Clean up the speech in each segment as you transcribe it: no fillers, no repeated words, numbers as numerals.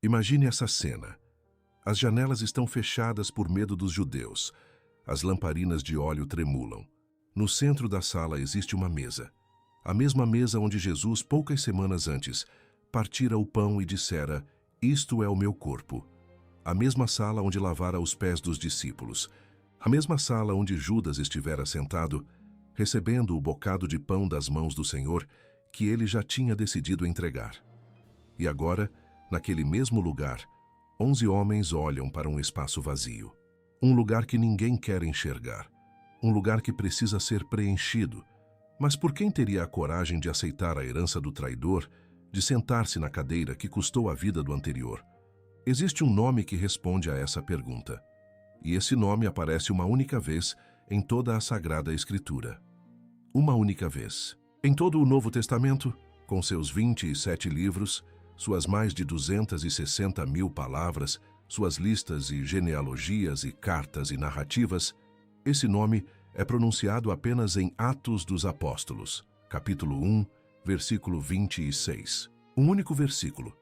Imagine essa cena. As janelas estão fechadas por medo dos judeus. As lamparinas de óleo tremulam. No centro da sala existe uma mesa. A mesma mesa onde Jesus, poucas semanas antes, partira o pão e dissera: "Isto é o meu corpo." A mesma sala onde lavara os pés dos discípulos. A mesma sala onde Judas estivera sentado, recebendo o bocado de pão das mãos do Senhor, que ele já tinha decidido entregar. E agora, naquele mesmo lugar, 11 homens olham para um espaço vazio. Um lugar que ninguém quer enxergar. Um lugar que precisa ser preenchido. Mas por quem teria a coragem de aceitar a herança do traidor, de sentar-se na cadeira que custou a vida do anterior? Existe um nome que responde a essa pergunta. E esse nome aparece uma única vez em toda a Sagrada Escritura. Uma única vez. Em todo o Novo Testamento, com seus 27 livros, suas mais de 260.000 palavras, suas listas e genealogias e cartas e narrativas, esse nome é pronunciado apenas em Atos dos Apóstolos, capítulo 1, versículo 26. Um único versículo.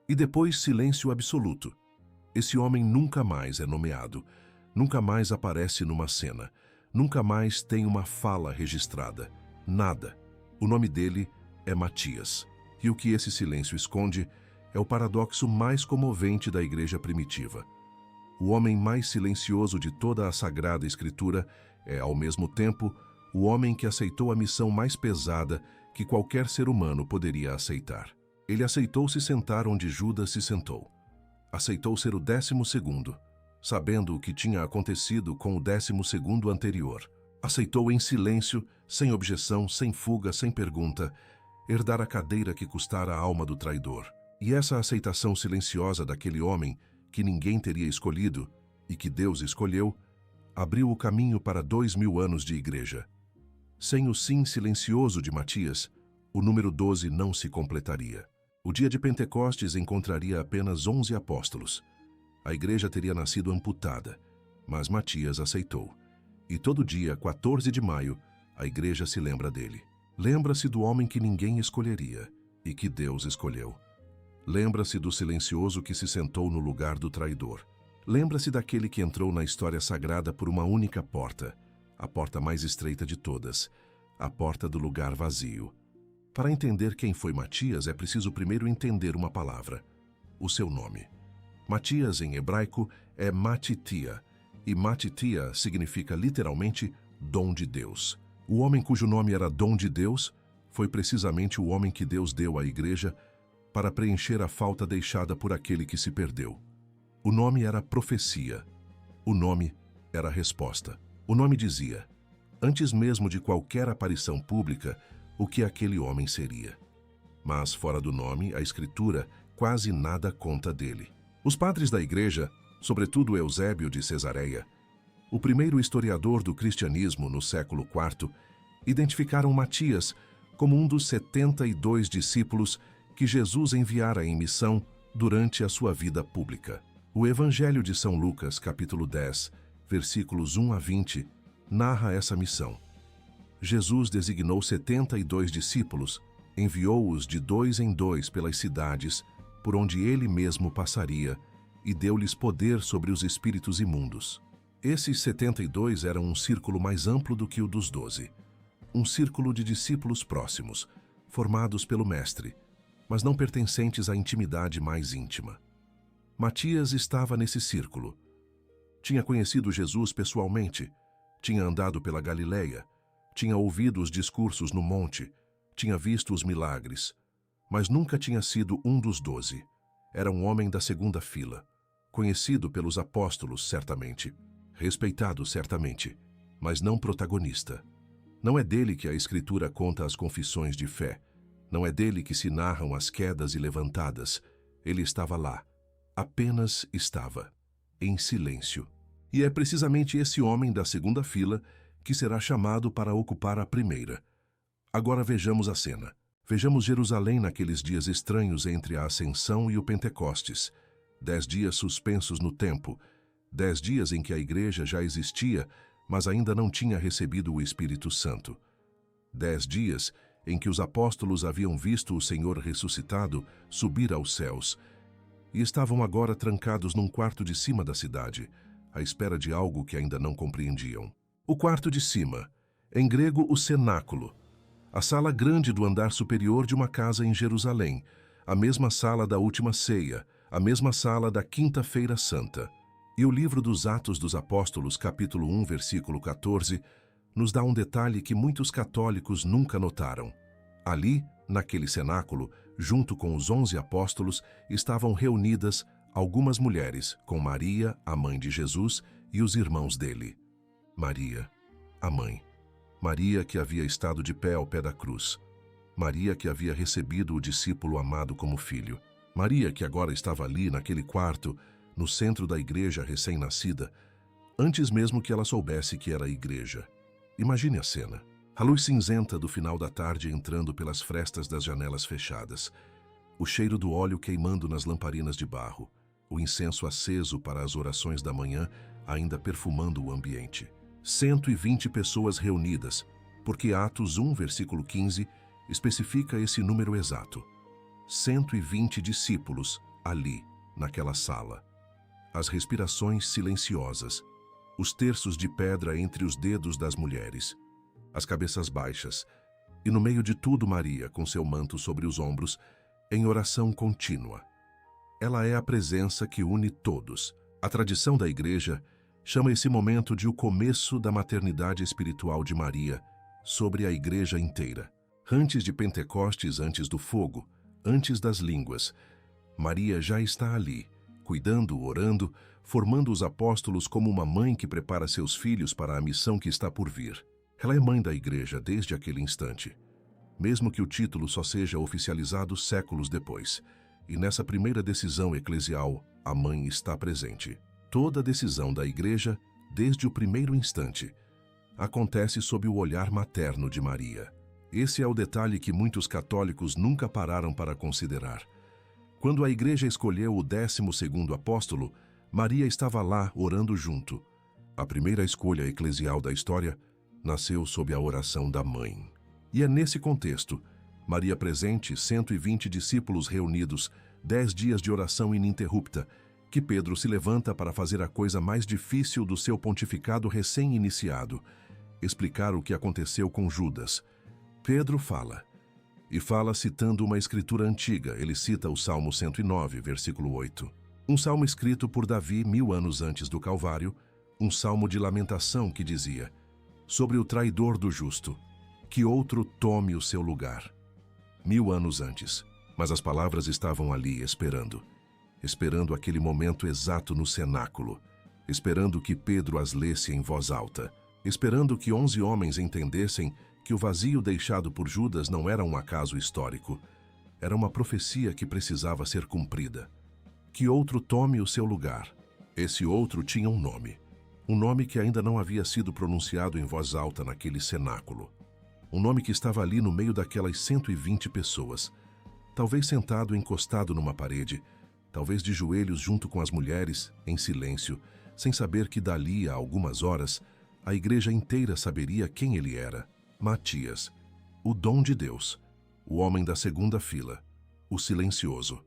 E depois silêncio absoluto. Esse homem nunca mais é nomeado, nunca mais aparece numa cena, nunca mais tem uma fala registrada. Nada. O nome dele é Matias. E o que esse silêncio esconde é o paradoxo mais comovente da igreja primitiva. O homem mais silencioso de toda a Sagrada Escritura é, ao mesmo tempo, o homem que aceitou a missão mais pesada que qualquer ser humano poderia aceitar. Ele aceitou se sentar onde Judas se sentou. Aceitou ser o 12º, sabendo o que tinha acontecido com o 12º anterior. Aceitou em silêncio, sem objeção, sem fuga, sem pergunta, herdar a cadeira que custara a alma do traidor. E essa aceitação silenciosa daquele homem, que ninguém teria escolhido e que Deus escolheu, abriu o caminho para 2000 anos de igreja. Sem o sim silencioso de Matias, o número 12 não se completaria. O dia de Pentecostes encontraria apenas 11 apóstolos. A igreja teria nascido amputada, mas Matias aceitou. E todo dia, 14 de maio, a igreja se lembra dele. Lembra-se do homem que ninguém escolheria e que Deus escolheu. Lembra-se do silencioso que se sentou no lugar do traidor. Lembra-se daquele que entrou na história sagrada por uma única porta, a porta mais estreita de todas, a porta do lugar vazio. Para entender quem foi Matias, é preciso primeiro entender uma palavra, o seu nome. Matias, em hebraico, é Matitia, e Matitia significa literalmente dom de Deus. O homem cujo nome era dom de Deus foi precisamente o homem que Deus deu à igreja para preencher a falta deixada por aquele que se perdeu. O nome era profecia. O nome era resposta. O nome dizia, antes mesmo de qualquer aparição pública, o que aquele homem seria. Mas fora do nome, a Escritura quase nada conta dele. Os padres da igreja, sobretudo Eusébio de Cesareia, o primeiro historiador do cristianismo no século IV, identificaram Matias como um dos 72 discípulos que Jesus enviara em missão durante a sua vida pública. O Evangelho de São Lucas, capítulo 10, versículos 1 a 20, narra essa missão. Jesus designou 72 discípulos, enviou-os de 2 em 2 pelas cidades, por onde ele mesmo passaria, e deu-lhes poder sobre os espíritos imundos. Esses 72 eram um círculo mais amplo do que o dos 12. Um círculo de discípulos próximos, formados pelo Mestre, mas não pertencentes à intimidade mais íntima. Matias estava nesse círculo. Tinha conhecido Jesus pessoalmente, tinha andado pela Galileia, tinha ouvido os discursos no monte, tinha visto os milagres, mas nunca tinha sido um dos 12. Era um homem da segunda fila, conhecido pelos apóstolos, certamente, respeitado, certamente, mas não protagonista. Não é dele que a Escritura conta as confissões de fé. Não é dele que se narram as quedas e levantadas. Ele estava lá. Apenas estava. Em silêncio. E é precisamente esse homem da segunda fila que será chamado para ocupar a primeira. Agora vejamos a cena. Vejamos Jerusalém naqueles dias estranhos entre a Ascensão e o Pentecostes. 10 dias suspensos no tempo. 10 dias em que a igreja já existia, mas ainda não tinha recebido o Espírito Santo. 10 dias em que os apóstolos haviam visto o Senhor ressuscitado subir aos céus. e estavam agora trancados num quarto de cima da cidade, à espera de algo que ainda não compreendiam. O quarto de cima, em grego o cenáculo, a sala grande do andar superior de uma casa em Jerusalém, a mesma sala da última ceia, a mesma sala da Quinta-feira Santa. E o livro dos Atos dos Apóstolos, capítulo 1, versículo 14, nos dá um detalhe que muitos católicos nunca notaram. Ali, naquele cenáculo, junto com os 11 apóstolos, estavam reunidas algumas mulheres, com Maria, a mãe de Jesus, e os irmãos dele. Maria, a mãe. Maria que havia estado de pé ao pé da cruz. Maria que havia recebido o discípulo amado como filho. Maria que agora estava ali naquele quarto, no centro da igreja recém-nascida, antes mesmo que ela soubesse que era a igreja. Imagine a cena. A luz cinzenta do final da tarde entrando pelas frestas das janelas fechadas. O cheiro do óleo queimando nas lamparinas de barro. O incenso aceso para as orações da manhã, ainda perfumando o ambiente. 120 pessoas reunidas, porque Atos 1, versículo 15, especifica esse número exato. 120 discípulos ali, naquela sala. As respirações silenciosas, os terços de pedra entre os dedos das mulheres, as cabeças baixas, e no meio de tudo Maria, com seu manto sobre os ombros, em oração contínua. Ela é a presença que une todos. A tradição da igreja chama esse momento de o começo da maternidade espiritual de Maria sobre a igreja inteira. Antes de Pentecostes, antes do fogo, antes das línguas, Maria já está ali, cuidando, orando, formando os apóstolos como uma mãe que prepara seus filhos para a missão que está por vir. Ela é mãe da igreja desde aquele instante, mesmo que o título só seja oficializado séculos depois. E nessa primeira decisão eclesial, a mãe está presente. Toda decisão da igreja, desde o primeiro instante, acontece sob o olhar materno de Maria. Esse é o detalhe que muitos católicos nunca pararam para considerar. Quando a igreja escolheu o 12º apóstolo, Maria estava lá orando junto. A primeira escolha eclesial da história nasceu sob a oração da mãe. E é nesse contexto, Maria presente, 120 discípulos reunidos, 10 dias de oração ininterrupta, que Pedro se levanta para fazer a coisa mais difícil do seu pontificado recém-iniciado, explicar o que aconteceu com Judas. Pedro fala, e fala citando uma escritura antiga. Ele cita o Salmo 109, versículo 8. Um salmo escrito por Davi 1000 anos antes do Calvário, um salmo de lamentação que dizia, sobre o traidor do justo, que outro tome o seu lugar. 1000 anos antes, mas as palavras estavam ali esperando aquele momento exato no cenáculo, esperando que Pedro as lesse em voz alta, esperando que 11 homens entendessem que o vazio deixado por Judas não era um acaso histórico, era uma profecia que precisava ser cumprida. Que outro tome o seu lugar. Esse outro tinha um nome que ainda não havia sido pronunciado em voz alta naquele cenáculo. Um nome que estava ali no meio daquelas 120 pessoas, talvez sentado encostado numa parede, talvez de joelhos junto com as mulheres, em silêncio, sem saber que dali a algumas horas, a igreja inteira saberia quem ele era. Matias, o dom de Deus, o homem da segunda fila, o silencioso.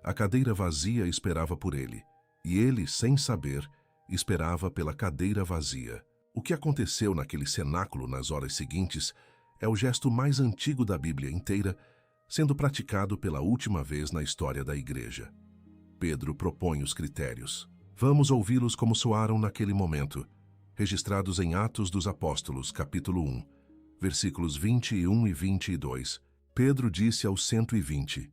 A cadeira vazia esperava por ele, e ele, sem saber, esperava pela cadeira vazia. O que aconteceu naquele cenáculo nas horas seguintes é o gesto mais antigo da Bíblia inteira, sendo praticado pela última vez na história da igreja. Pedro propõe os critérios. Vamos ouvi-los como soaram naquele momento, registrados em Atos dos Apóstolos, capítulo 1, versículos 21 e 22. Pedro disse aos 120,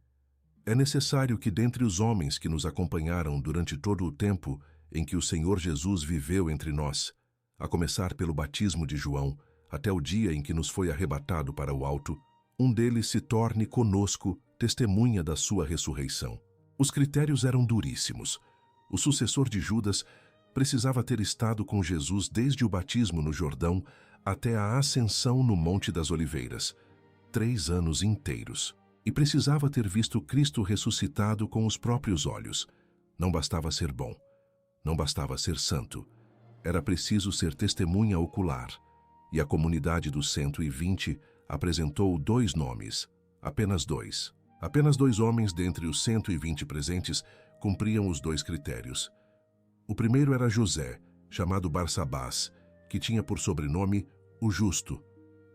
é necessário que dentre os homens que nos acompanharam durante todo o tempo em que o Senhor Jesus viveu entre nós, a começar pelo batismo de João, até o dia em que nos foi arrebatado para o alto, um deles se torne conosco testemunha da sua ressurreição. Os critérios eram duríssimos. O sucessor de Judas precisava ter estado com Jesus desde o batismo no Jordão até a ascensão no Monte das Oliveiras, 3 anos inteiros. E precisava ter visto Cristo ressuscitado com os próprios olhos. Não bastava ser bom. Não bastava ser santo. Era preciso ser testemunha ocular. E a comunidade dos 120 apresentou 2 nomes, apenas 2. Apenas 2 homens dentre os 120 presentes cumpriam os dois critérios. O primeiro era José, chamado Barsabás, que tinha por sobrenome o Justo.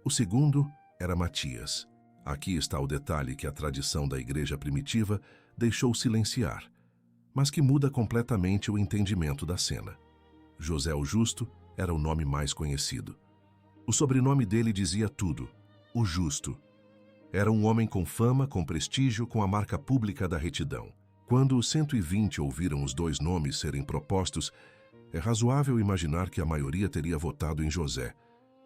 O segundo era Matias. Aqui está o detalhe que a tradição da igreja primitiva deixou silenciar, mas que muda completamente o entendimento da cena. José o Justo era o nome mais conhecido. O sobrenome dele dizia tudo: o Justo. Era um homem com fama, com prestígio, com a marca pública da retidão. Quando os 120 ouviram os dois nomes serem propostos, é razoável imaginar que a maioria teria votado em José.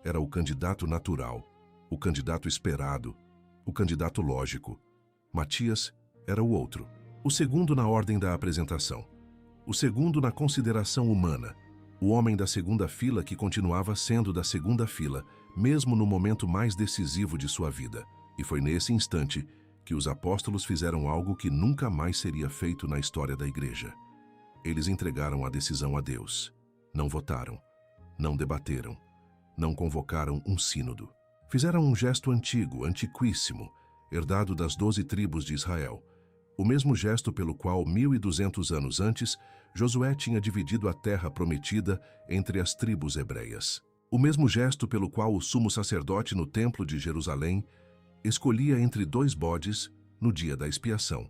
Era o candidato natural, o candidato esperado, o candidato lógico. Matias era o outro. O segundo na ordem da apresentação. O segundo na consideração humana. O homem da segunda fila que continuava sendo da segunda fila, mesmo no momento mais decisivo de sua vida. E foi nesse instante que os apóstolos fizeram algo que nunca mais seria feito na história da igreja. Eles entregaram a decisão a Deus. Não votaram, não debateram, não convocaram um sínodo. Fizeram um gesto antigo, antiquíssimo, herdado das 12 tribos de Israel. O mesmo gesto pelo qual, 1200 anos antes, Josué tinha dividido a terra prometida entre as tribos hebreias. O mesmo gesto pelo qual o sumo sacerdote no templo de Jerusalém escolhia entre 2 bodes no dia da expiação.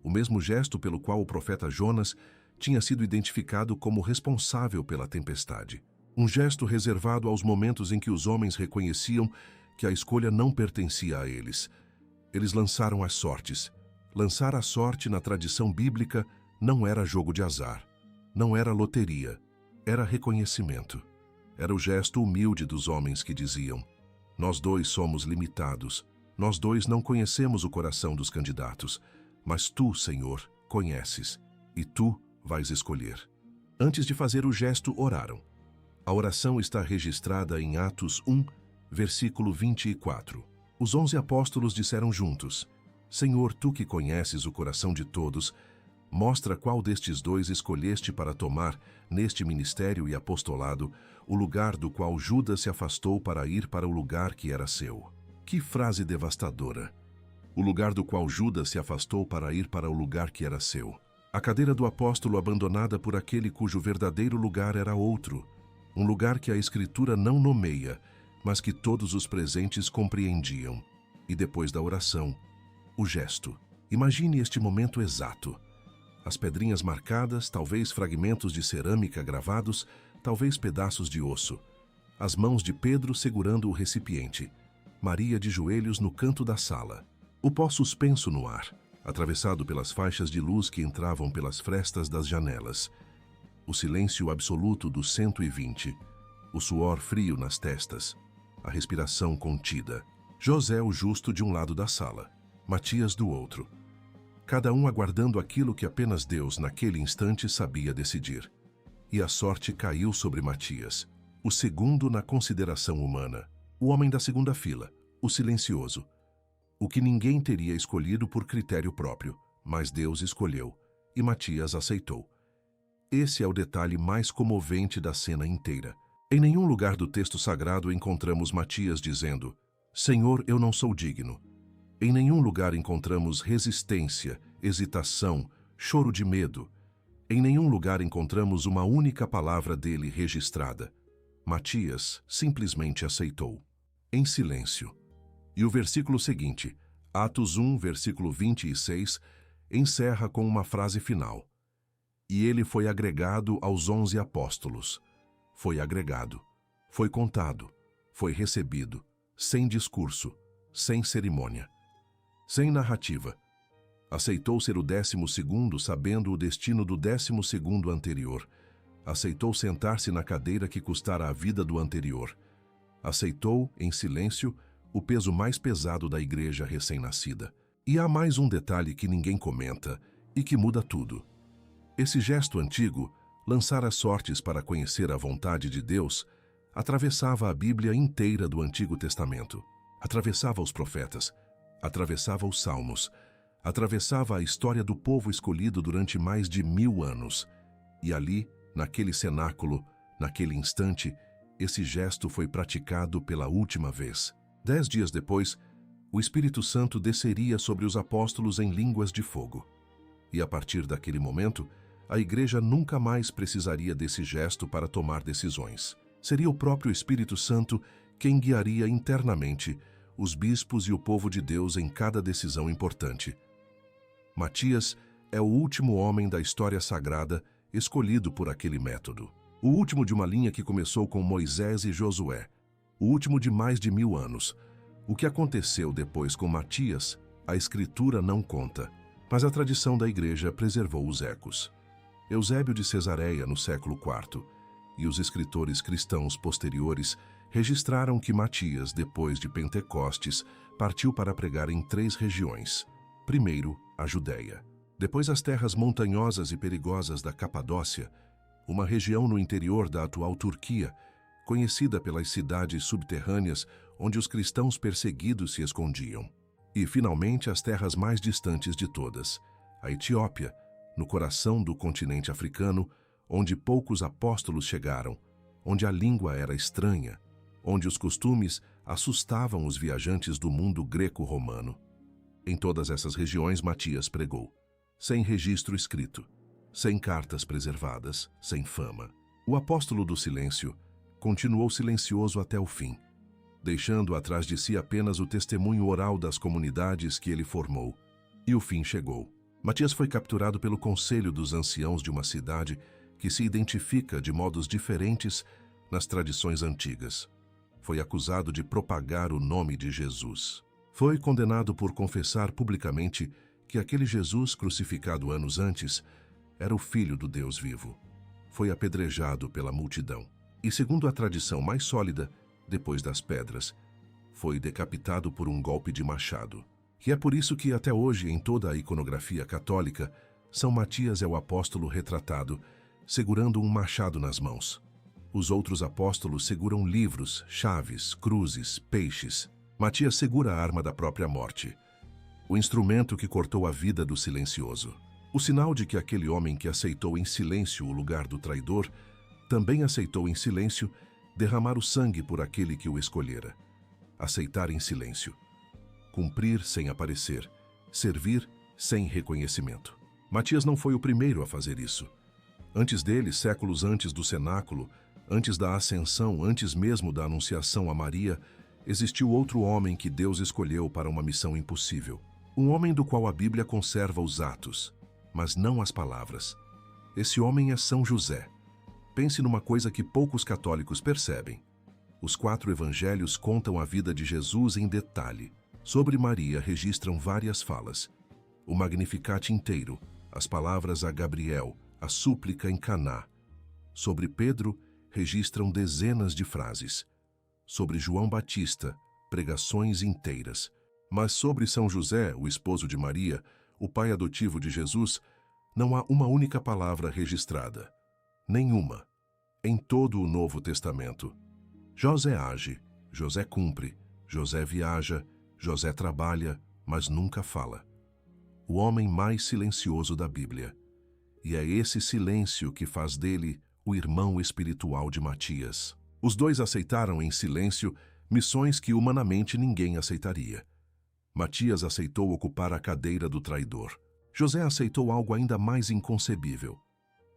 O mesmo gesto pelo qual o profeta Jonas tinha sido identificado como responsável pela tempestade. Um gesto reservado aos momentos em que os homens reconheciam que a escolha não pertencia a eles. Eles lançaram as sortes. Lançar a sorte na tradição bíblica não era jogo de azar, não era loteria, era reconhecimento. Era o gesto humilde dos homens que diziam: nós dois somos limitados, nós dois não conhecemos o coração dos candidatos, mas tu, Senhor, conheces, e tu vais escolher. Antes de fazer o gesto, oraram. A oração está registrada em Atos 1, versículo 24. Os 11 apóstolos disseram juntos: Senhor, tu que conheces o coração de todos, mostra qual destes dois escolheste para tomar, neste ministério e apostolado, o lugar do qual Judas se afastou para ir para o lugar que era seu. Que frase devastadora! O lugar do qual Judas se afastou para ir para o lugar que era seu. A cadeira do apóstolo abandonada por aquele cujo verdadeiro lugar era outro. Um lugar que a Escritura não nomeia, mas que todos os presentes compreendiam. E depois da oração, o gesto. Imagine este momento exato. As pedrinhas marcadas, talvez fragmentos de cerâmica gravados, talvez pedaços de osso. As mãos de Pedro segurando o recipiente. Maria de joelhos no canto da sala. O pó suspenso no ar, atravessado pelas faixas de luz que entravam pelas frestas das janelas. O silêncio absoluto dos 120. O suor frio nas testas. A respiração contida. José o Justo de um lado da sala. Matias do outro. Cada um aguardando aquilo que apenas Deus, naquele instante, sabia decidir. E a sorte caiu sobre Matias, o segundo na consideração humana, o homem da segunda fila, o silencioso, o que ninguém teria escolhido por critério próprio, mas Deus escolheu, e Matias aceitou. Esse é o detalhe mais comovente da cena inteira. Em nenhum lugar do texto sagrado encontramos Matias dizendo: Senhor, eu não sou digno. Em nenhum lugar encontramos resistência, hesitação, choro de medo. Em nenhum lugar encontramos uma única palavra dele registrada. Matias simplesmente aceitou, em silêncio. E o versículo seguinte, Atos 1, versículo 26, encerra com uma frase final. E ele foi agregado aos 11 apóstolos. Foi agregado, foi contado, foi recebido, sem discurso, sem cerimônia, sem narrativa. Aceitou ser o 12º, sabendo o destino do 12º anterior. Aceitou sentar-se na cadeira que custara a vida do anterior. Aceitou, em silêncio, o peso mais pesado da igreja recém-nascida. E há mais um detalhe que ninguém comenta e que muda tudo. Esse gesto antigo, lançar as sortes para conhecer a vontade de Deus, atravessava a Bíblia inteira do Antigo Testamento. Atravessava os profetas, atravessava os salmos, atravessava a história do povo escolhido durante mais de 1000 anos. E ali, naquele cenáculo, naquele instante, esse gesto foi praticado pela última vez. 10 dias depois, o Espírito Santo desceria sobre os apóstolos em línguas de fogo. E a partir daquele momento, a Igreja nunca mais precisaria desse gesto para tomar decisões. Seria o próprio Espírito Santo quem guiaria internamente os bispos e o povo de Deus em cada decisão importante. Matias é o último homem da história sagrada escolhido por aquele método. O último de uma linha que começou com Moisés e Josué. O último de mais de 1000 anos. O que aconteceu depois com Matias, a Escritura não conta, mas a tradição da Igreja preservou os ecos. Eusébio de Cesareia, no século IV, e os escritores cristãos posteriores registraram que Matias, depois de Pentecostes, partiu para pregar em 3 regiões. Primeiro, a Judéia. Depois, as terras montanhosas e perigosas da Capadócia, uma região no interior da atual Turquia, conhecida pelas cidades subterrâneas onde os cristãos perseguidos se escondiam. E, finalmente, as terras mais distantes de todas, a Etiópia, no coração do continente africano, onde poucos apóstolos chegaram, onde a língua era estranha, onde os costumes assustavam os viajantes do mundo greco-romano. Em todas essas regiões, Matias pregou, sem registro escrito, sem cartas preservadas, sem fama. O apóstolo do silêncio continuou silencioso até o fim, deixando atrás de si apenas o testemunho oral das comunidades que ele formou. E o fim chegou. Matias foi capturado pelo conselho dos anciãos de uma cidade que se identifica de modos diferentes nas tradições antigas. Foi acusado de propagar o nome de Jesus. Foi condenado por confessar publicamente que aquele Jesus crucificado anos antes era o Filho do Deus vivo. Foi apedrejado pela multidão. E, segundo a tradição mais sólida, depois das pedras, foi decapitado por um golpe de machado. E é por isso que, até hoje, em toda a iconografia católica, São Matias é o apóstolo retratado, segurando um machado nas mãos. Os outros apóstolos seguram livros, chaves, cruzes, peixes. Matias segura a arma da própria morte, o instrumento que cortou a vida do silencioso. O sinal de que aquele homem que aceitou em silêncio o lugar do traidor também aceitou em silêncio derramar o sangue por aquele que o escolhera. Aceitar em silêncio. Cumprir sem aparecer. Servir sem reconhecimento. Matias não foi o primeiro a fazer isso. Antes dele, séculos antes do cenáculo, antes da ascensão, antes mesmo da anunciação a Maria, existiu outro homem que Deus escolheu para uma missão impossível. Um homem do qual a Bíblia conserva os atos, mas não as palavras. Esse homem é São José. Pense numa coisa que poucos católicos percebem. Os 4 evangelhos contam a vida de Jesus em detalhe. Sobre Maria registram várias falas. O Magnificat inteiro, as palavras a Gabriel, a súplica em Caná. Sobre Pedro, registram dezenas de frases. Sobre João Batista, pregações inteiras. Mas sobre São José, o esposo de Maria, o pai adotivo de Jesus, não há uma única palavra registrada. Nenhuma. Em todo o Novo Testamento. José age, José cumpre, José viaja, José trabalha, mas nunca fala. O homem mais silencioso da Bíblia. E é esse silêncio que faz dele o irmão espiritual de Matias. Os dois aceitaram em silêncio missões que humanamente ninguém aceitaria. Matias aceitou ocupar a cadeira do traidor. José aceitou algo ainda mais inconcebível.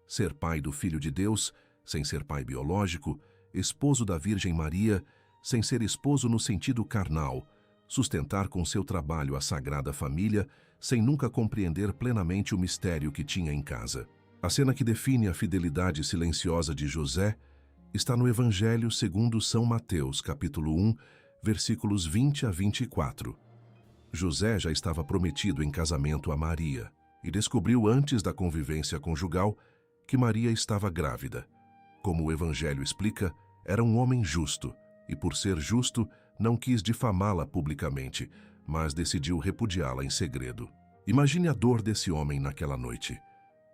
Ser pai do Filho de Deus, sem ser pai biológico, esposo da Virgem Maria, sem ser esposo no sentido carnal, sustentar com seu trabalho a Sagrada Família, sem nunca compreender plenamente o mistério que tinha em casa. A cena que define a fidelidade silenciosa de José está no Evangelho segundo São Mateus, capítulo 1, versículos 20 a 24. José já estava prometido em casamento a Maria e descobriu antes da convivência conjugal que Maria estava grávida. Como o Evangelho explica, era um homem justo e, por ser justo, não quis difamá-la publicamente, mas decidiu repudiá-la em segredo. Imagine a dor desse homem naquela noite.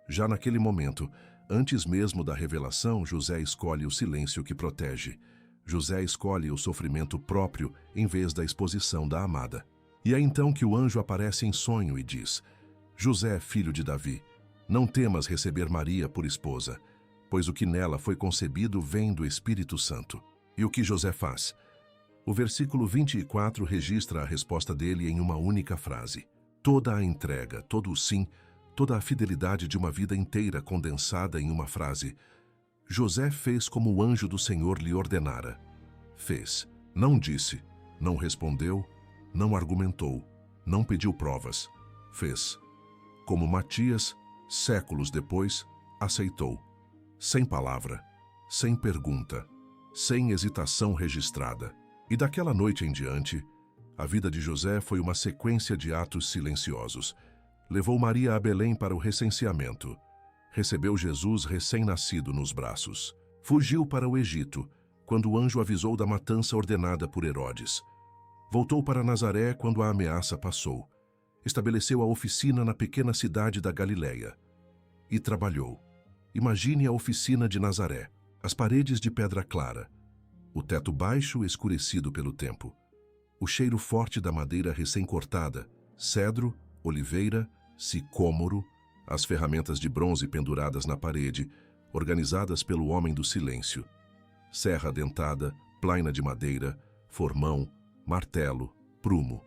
Já naquele momento, antes mesmo da revelação, José escolhe o silêncio que protege. José escolhe o sofrimento próprio em vez da exposição da amada. E é então que o anjo aparece em sonho e diz: José, filho de Davi, não temas receber Maria por esposa, pois o que nela foi concebido vem do Espírito Santo. E o que José faz? O versículo 24 registra a resposta dele em uma única frase. Toda a entrega, todo o sim, toda a fidelidade de uma vida inteira condensada em uma frase: José fez como o anjo do Senhor lhe ordenara. Fez. Não disse, não respondeu, não argumentou, não pediu provas. Fez. Como Matias, séculos depois, aceitou. Sem palavra, sem pergunta, sem hesitação registrada. E daquela noite em diante, a vida de José foi uma sequência de atos silenciosos. Levou Maria a Belém para o recenseamento. Recebeu Jesus recém-nascido nos braços. Fugiu para o Egito, quando o anjo avisou da matança ordenada por Herodes. Voltou para Nazaré quando a ameaça passou. Estabeleceu a oficina na pequena cidade da Galileia. E trabalhou. Imagine a oficina de Nazaré, as paredes de pedra clara, o teto baixo escurecido pelo tempo, o cheiro forte da madeira recém-cortada, cedro, oliveira, sicômoro, as ferramentas de bronze penduradas na parede, organizadas pelo homem do silêncio, serra dentada, plaina de madeira, formão, martelo, prumo,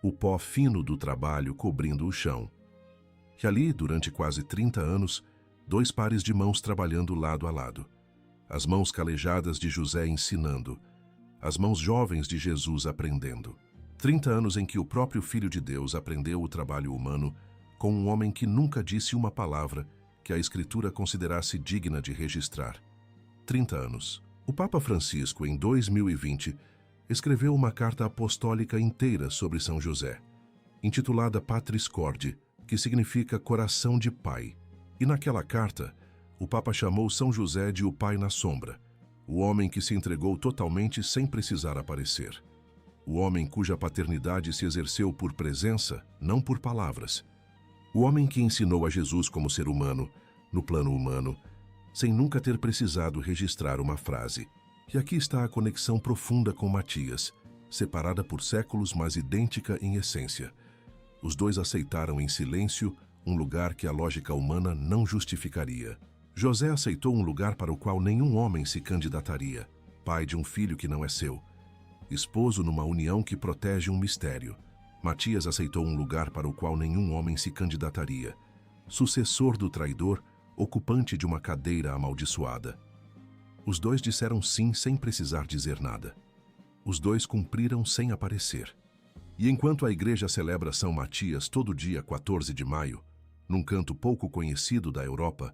o pó fino do trabalho cobrindo o chão. E ali, durante quase 30 anos, 2 pares de mãos trabalhando lado a lado. As mãos calejadas de José ensinando, as mãos jovens de Jesus aprendendo. 30 anos em que o próprio Filho de Deus aprendeu o trabalho humano com um homem que nunca disse uma palavra que a Escritura considerasse digna de registrar. 30 anos. O Papa Francisco, em 2020, escreveu uma carta apostólica inteira sobre São José, intitulada Patris Corde, que significa coração de pai. E naquela carta, o Papa chamou São José de o pai na sombra, o homem que se entregou totalmente sem precisar aparecer. O homem cuja paternidade se exerceu por presença, não por palavras. O homem que ensinou a Jesus como ser humano, no plano humano, sem nunca ter precisado registrar uma frase. E aqui está a conexão profunda com Matias, separada por séculos, mas idêntica em essência. Os dois aceitaram em silêncio um lugar que a lógica humana não justificaria. José aceitou um lugar para o qual nenhum homem se candidataria, pai de um filho que não é seu, esposo numa união que protege um mistério. Matias aceitou um lugar para o qual nenhum homem se candidataria, sucessor do traidor, ocupante de uma cadeira amaldiçoada. Os dois disseram sim sem precisar dizer nada. Os dois cumpriram sem aparecer. E enquanto a igreja celebra São Matias todo dia 14 de maio, num canto pouco conhecido da Europa,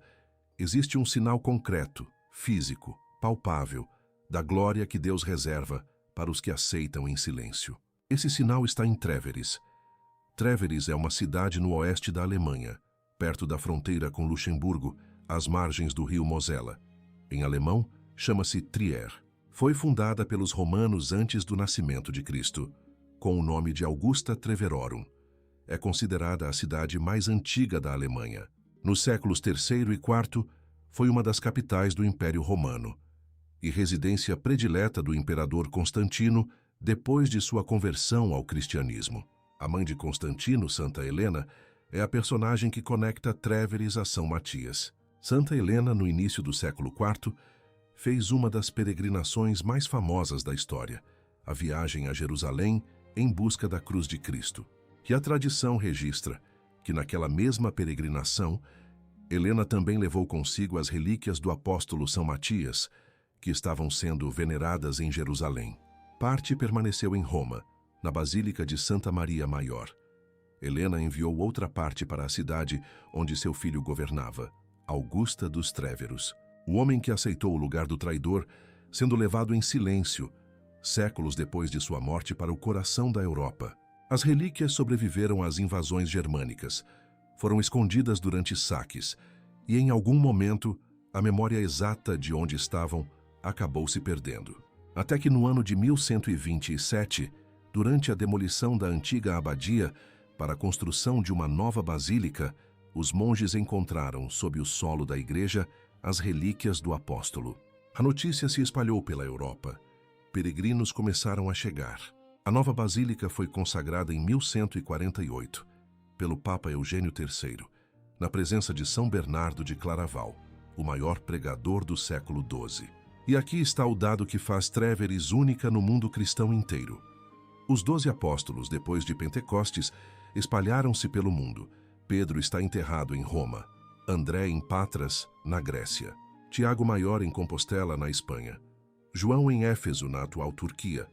existe um sinal concreto, físico, palpável, da glória que Deus reserva para os que aceitam em silêncio. Esse sinal está em Treveris. Treveris é uma cidade no oeste da Alemanha, perto da fronteira com Luxemburgo, às margens do rio Mosela. Em alemão, chama-se Trier. Foi fundada pelos romanos antes do nascimento de Cristo, com o nome de Augusta Treverorum. É considerada a cidade mais antiga da Alemanha. Nos séculos III e IV, foi uma das capitais do Império Romano e residência predileta do imperador Constantino depois de sua conversão ao cristianismo. A mãe de Constantino, Santa Helena, é a personagem que conecta Treveris a São Matias. Santa Helena, no início do século IV, fez uma das peregrinações mais famosas da história, a viagem a Jerusalém em busca da cruz de Cristo. E a tradição registra que naquela mesma peregrinação, Helena também levou consigo as relíquias do apóstolo São Matias, que estavam sendo veneradas em Jerusalém. Parte permaneceu em Roma, na Basílica de Santa Maria Maior. Helena enviou outra parte para a cidade onde seu filho governava, Augusta dos Tréveros, o homem que aceitou o lugar do traidor, sendo levado em silêncio, séculos depois de sua morte, para o coração da Europa. As relíquias sobreviveram às invasões germânicas, foram escondidas durante saques, e em algum momento a memória exata de onde estavam acabou se perdendo. Até que no ano de 1127, durante a demolição da antiga abadia para a construção de uma nova basílica, os monges encontraram, sob o solo da igreja, as relíquias do apóstolo. A notícia se espalhou pela Europa. Peregrinos começaram a chegar. A nova basílica foi consagrada em 1148, pelo Papa Eugênio III, na presença de São Bernardo de Claraval, o maior pregador do século XII. E aqui está o dado que faz Treveris única no mundo cristão inteiro. Os 12 apóstolos, depois de Pentecostes, espalharam-se pelo mundo, Pedro está enterrado em Roma, André em Patras, na Grécia, Tiago Maior em Compostela, na Espanha, João em Éfeso, na atual Turquia,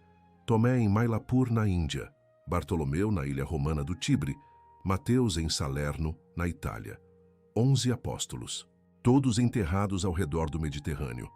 Tomé em Mylapore, na Índia, Bartolomeu na ilha romana do Tibre, Mateus em Salerno, na Itália. 11 apóstolos, todos enterrados ao redor do Mediterrâneo.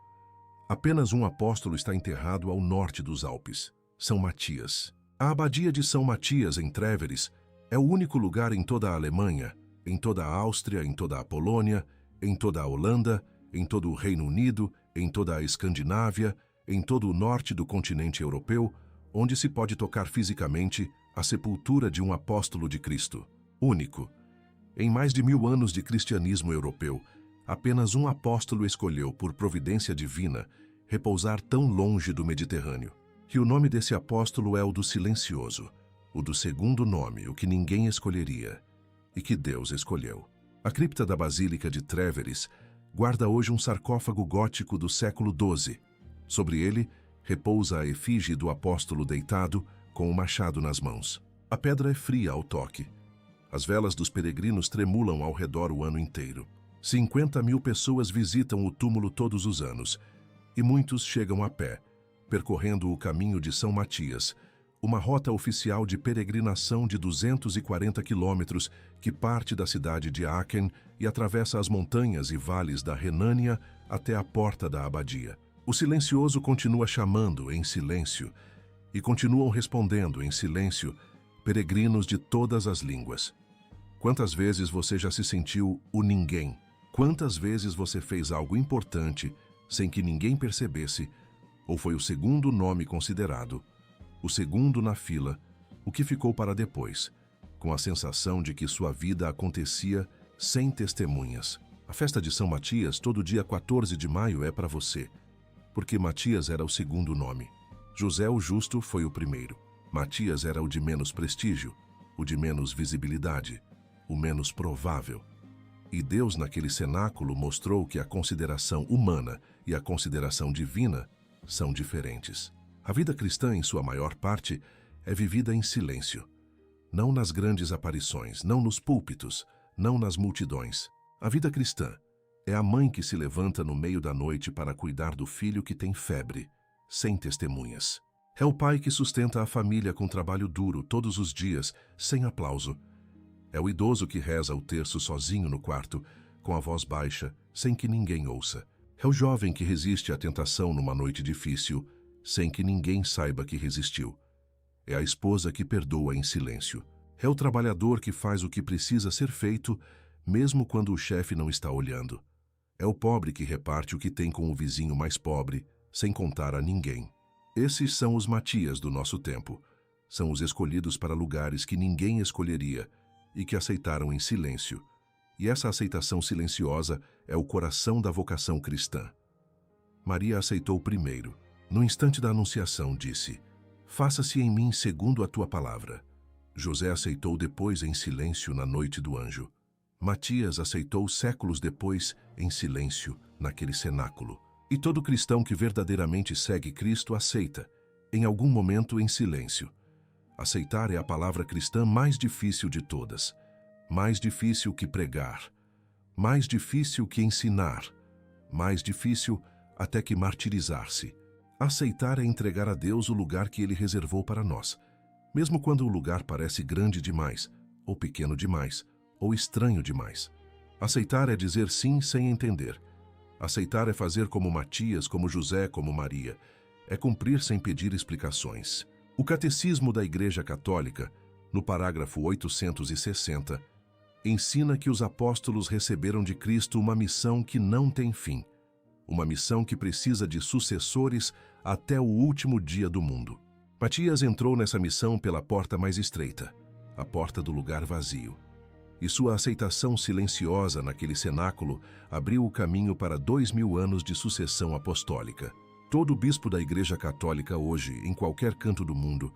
Apenas um apóstolo está enterrado ao norte dos Alpes, São Matias. A abadia de São Matias, em Trèveris, é o único lugar em toda a Alemanha, em toda a Áustria, em toda a Polônia, em toda a Holanda, em todo o Reino Unido, em toda a Escandinávia, em todo o norte do continente europeu, onde se pode tocar fisicamente a sepultura de um apóstolo de Cristo, único. Em mais de 1000 anos de cristianismo europeu, apenas um apóstolo escolheu, por providência divina, repousar tão longe do Mediterrâneo. E o nome desse apóstolo é o do silencioso, o do segundo nome, o que ninguém escolheria, e que Deus escolheu. A cripta da Basílica de Trèveris guarda hoje um sarcófago gótico do século XII. Sobre ele, repousa a efígie do apóstolo deitado, com o machado nas mãos. A pedra é fria ao toque. As velas dos peregrinos tremulam ao redor o ano inteiro. 50.000 pessoas visitam o túmulo todos os anos, e muitos chegam a pé, percorrendo o caminho de São Matias, uma rota oficial de peregrinação de 240 quilômetros que parte da cidade de Aachen e atravessa as montanhas e vales da Renânia até a porta da abadia. O silencioso continua chamando em silêncio, e continuam respondendo em silêncio peregrinos de todas as línguas. Quantas vezes você já se sentiu o ninguém? Quantas vezes você fez algo importante sem que ninguém percebesse, ou foi o segundo nome considerado, o segundo na fila, o que ficou para depois, com a sensação de que sua vida acontecia sem testemunhas? A festa de São Matias, todo dia 14 de maio, é para você, porque Matias era o segundo nome. José o Justo foi o primeiro. Matias era o de menos prestígio, o de menos visibilidade, o menos provável. E Deus, naquele cenáculo, mostrou que a consideração humana e a consideração divina são diferentes. A vida cristã, em sua maior parte, é vivida em silêncio. Não nas grandes aparições, não nos púlpitos, não nas multidões. A vida cristã é a mãe que se levanta no meio da noite para cuidar do filho que tem febre, sem testemunhas. É o pai que sustenta a família com trabalho duro todos os dias, sem aplauso. É o idoso que reza o terço sozinho no quarto, com a voz baixa, sem que ninguém ouça. É o jovem que resiste à tentação numa noite difícil, sem que ninguém saiba que resistiu. É a esposa que perdoa em silêncio. É o trabalhador que faz o que precisa ser feito, mesmo quando o chefe não está olhando. É o pobre que reparte o que tem com o vizinho mais pobre, sem contar a ninguém. Esses são os Matias do nosso tempo. São os escolhidos para lugares que ninguém escolheria e que aceitaram em silêncio. E essa aceitação silenciosa é o coração da vocação cristã. Maria aceitou primeiro. No instante da anunciação, disse: "Faça-se em mim segundo a tua palavra." José aceitou depois em silêncio na noite do anjo. Matias aceitou séculos depois em silêncio naquele cenáculo. E todo cristão que verdadeiramente segue Cristo aceita, em algum momento, em silêncio. Aceitar é a palavra cristã mais difícil de todas. Mais difícil que pregar. Mais difícil que ensinar. Mais difícil até que martirizar-se. Aceitar é entregar a Deus o lugar que Ele reservou para nós, mesmo quando o lugar parece grande demais, ou pequeno demais, ou estranho demais. Aceitar é dizer sim sem entender. Aceitar é fazer como Matias, como José, como Maria. É cumprir sem pedir explicações. O Catecismo da Igreja Católica, no parágrafo 860, ensina que os apóstolos receberam de Cristo uma missão que não tem fim. Uma missão que precisa de sucessores até o último dia do mundo. Matias entrou nessa missão pela porta mais estreita, a porta do lugar vazio. E sua aceitação silenciosa naquele cenáculo abriu o caminho para 2000 anos de sucessão apostólica. Todo bispo da Igreja Católica hoje, em qualquer canto do mundo,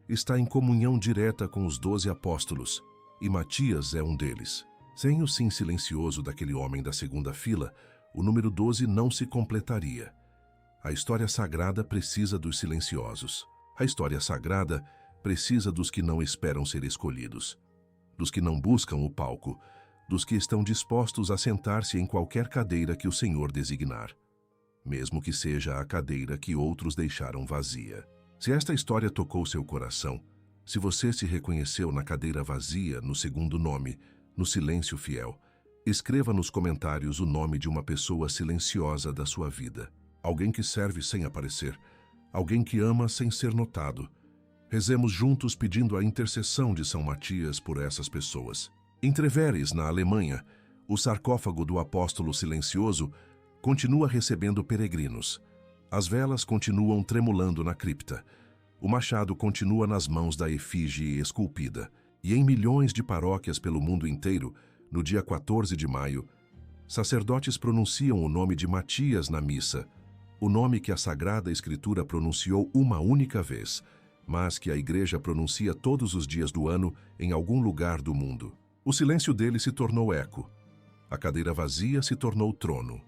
está em comunhão direta com os 12 apóstolos, e Matias é um deles. Sem o sim silencioso daquele homem da segunda fila, o número 12 não se completaria. A história sagrada precisa dos silenciosos. A história sagrada precisa dos que não esperam ser escolhidos. dos que não buscam o palco, dos que estão dispostos a sentar-se em qualquer cadeira que o Senhor designar, mesmo que seja a cadeira que outros deixaram vazia. Se esta história tocou seu coração, se você se reconheceu na cadeira vazia, no segundo nome, no silêncio fiel, escreva nos comentários o nome de uma pessoa silenciosa da sua vida. Alguém que serve sem aparecer, alguém que ama sem ser notado. Rezemos juntos pedindo a intercessão de São Matias por essas pessoas. Em Treveres, na Alemanha, o sarcófago do apóstolo silencioso continua recebendo peregrinos. As velas continuam tremulando na cripta. O machado continua nas mãos da efígie esculpida. E em milhões de paróquias pelo mundo inteiro, no dia 14 de maio, sacerdotes pronunciam o nome de Matias na missa, o nome que a Sagrada Escritura pronunciou uma única vez, mas que a Igreja pronuncia todos os dias do ano em algum lugar do mundo. O silêncio dele se tornou eco. A cadeira vazia se tornou trono.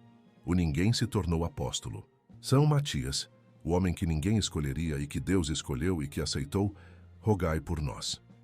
O ninguém se tornou apóstolo. São Matias, o homem que ninguém escolheria e que Deus escolheu e que aceitou, rogai por nós.